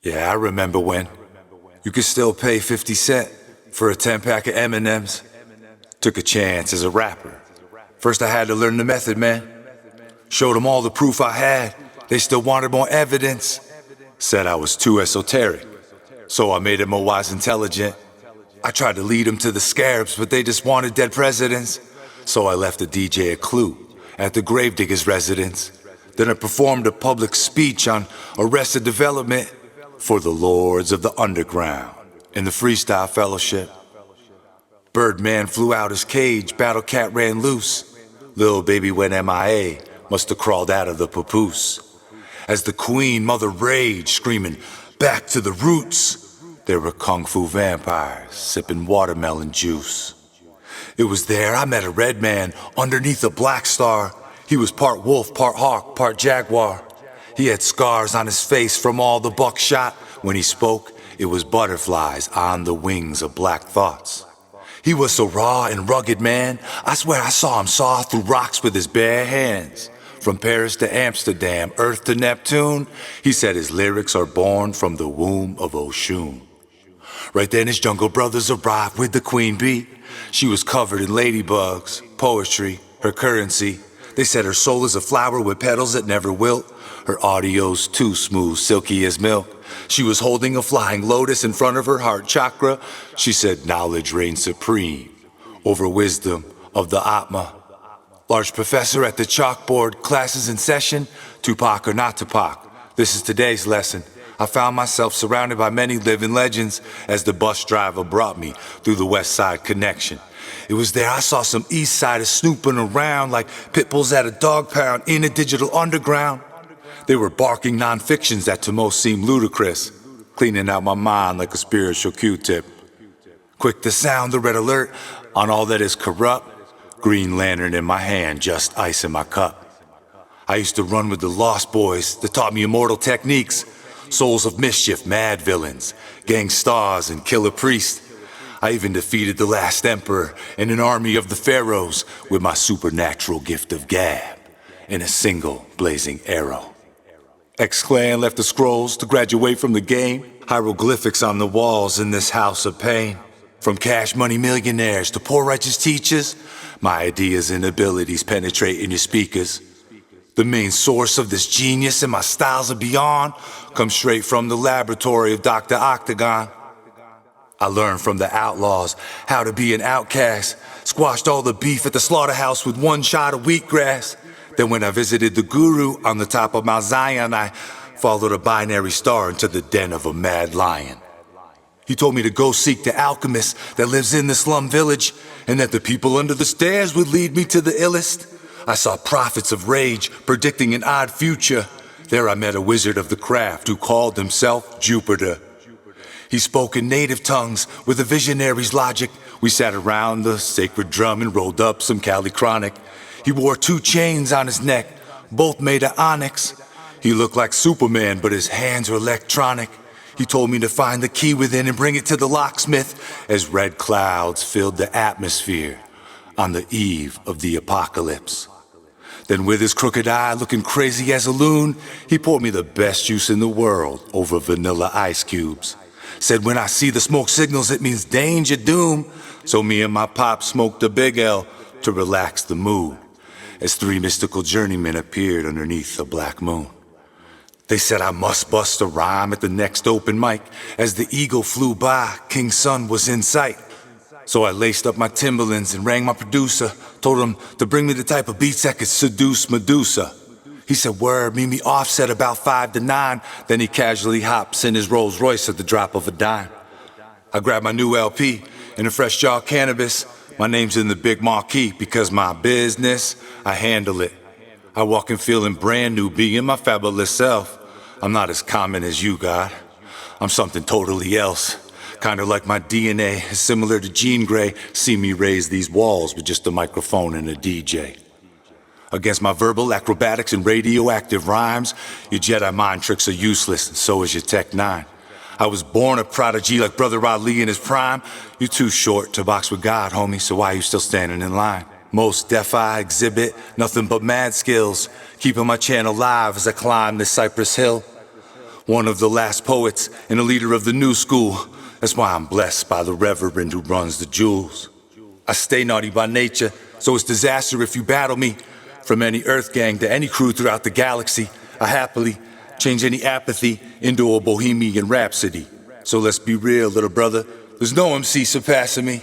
Yeah, I remember when you could still pay 50 cents for a 10-pack of M&Ms. Took a chance as a rapper. First I had to learn the method, man. Showed them all the proof I had. They still wanted more evidence. Said I was too esoteric, so I made it more wise intelligent. I tried to lead them to the scarabs, but they just wanted dead presidents. So I left the DJ a clue at the gravedigger's residence. Then I performed a public speech on Arrested Development for the Lords of the Underground in the Freestyle Fellowship. Birdman flew out his cage, Battle Cat ran loose. Lil baby went MIA, must have crawled out of the papoose. As the Queen Mother raged, screaming, "Back to the roots!" There were kung fu vampires, sipping watermelon juice. It was there I met a red man underneath a black star. He was part wolf, part hawk, part jaguar. He had scars on his face from all the buckshot. When he spoke, it was butterflies on the wings of black thoughts. He was so raw and rugged, man, I swear I saw him saw through rocks with his bare hands. From Paris to Amsterdam, Earth to Neptune, he said his lyrics are born from the womb of Oshun. Right then his jungle brothers arrived with the queen bee. She was covered in ladybugs, poetry, her currency. They said her soul is a flower with petals that never wilt. Her audio's too smooth, silky as milk. She was holding a flying lotus in front of her heart chakra. She said knowledge reigns supreme over wisdom of the Atma. Large professor at the chalkboard, classes in session, Tupac or not Tupac. This is today's lesson. I found myself surrounded by many living legends as the bus driver brought me through the West Side Connection. It was there I saw some East Siders snooping around like pit bulls at a dog pound in a digital underground. They were barking non-fictions that to most seemed ludicrous, cleaning out my mind like a spiritual Q-tip. Quick to sound the red alert on all that is corrupt. Green lantern in my hand, just ice in my cup. I used to run with the Lost Boys that taught me immortal techniques. Souls of mischief, mad villains, gang stars, and killer priests. I even defeated the last emperor and an army of the pharaohs with my supernatural gift of gab and a single blazing arrow. X-Clan left the scrolls to graduate from the game. Hieroglyphics on the walls in this house of pain. From cash money millionaires to poor righteous teachers, my ideas and abilities penetrate in your speakers. The main source of this genius and my styles and beyond come straight from the laboratory of Dr. Octagon. I learned from the outlaws how to be an outcast, squashed all the beef at the slaughterhouse with one shot of wheatgrass. Then when I visited the guru on the top of Mount Zion, I followed a binary star into the den of a mad lion. He told me to go seek the alchemist that lives in the slum village, and that the people under the stairs would lead me to the illest. I saw prophets of rage predicting an odd future. There I met a wizard of the craft who called himself Jupiter. He spoke in native tongues with a visionary's logic. We sat around the sacred drum and rolled up some Cali Chronic. He wore 2 chains on his neck, both made of onyx. He looked like Superman, but his hands were electronic. He told me to find the key within and bring it to the locksmith as red clouds filled the atmosphere on the eve of the apocalypse. Then with his crooked eye looking crazy as a loon, he poured me the best juice in the world over vanilla ice cubes. Said when I see the smoke signals it means danger, doom. So me and my pop smoked a big L to relax the mood as 3 mystical journeymen appeared underneath the black moon. They said I must bust a rhyme at the next open mic. As the eagle flew by, King's son was in sight. So I laced up my Timberlands and rang my producer, told him to bring me the type of beats that could seduce Medusa. He said, word, meet me offset about 5 to 9. Then he casually hops in his Rolls Royce at the drop of a dime. I grabbed my new LP and a fresh jar of cannabis. My name's in the big marquee because my business, I handle it. I walk in feeling brand new, being my fabulous self. I'm not as common as you, God. I'm something totally else. Kinda like my DNA, similar to Jean Grey. See me raise these walls with just a microphone and a DJ. Against my verbal acrobatics and radioactive rhymes, your Jedi mind tricks are useless, and so is your Tech 9. I was born a prodigy like Brother Ali in his prime. You're too short to box with God, homie, so why are you still standing in line? Most deaf I exhibit nothing but mad skills, keeping my channel live as I climb this Cypress Hill. One of the last poets and a leader of the new school. That's why I'm blessed by the reverend who runs the jewels. I stay naughty by nature, so it's disaster if you battle me. From any earth gang to any crew throughout the galaxy, I happily change any apathy into a bohemian rhapsody. So let's be real, little brother, there's no MC surpassing me.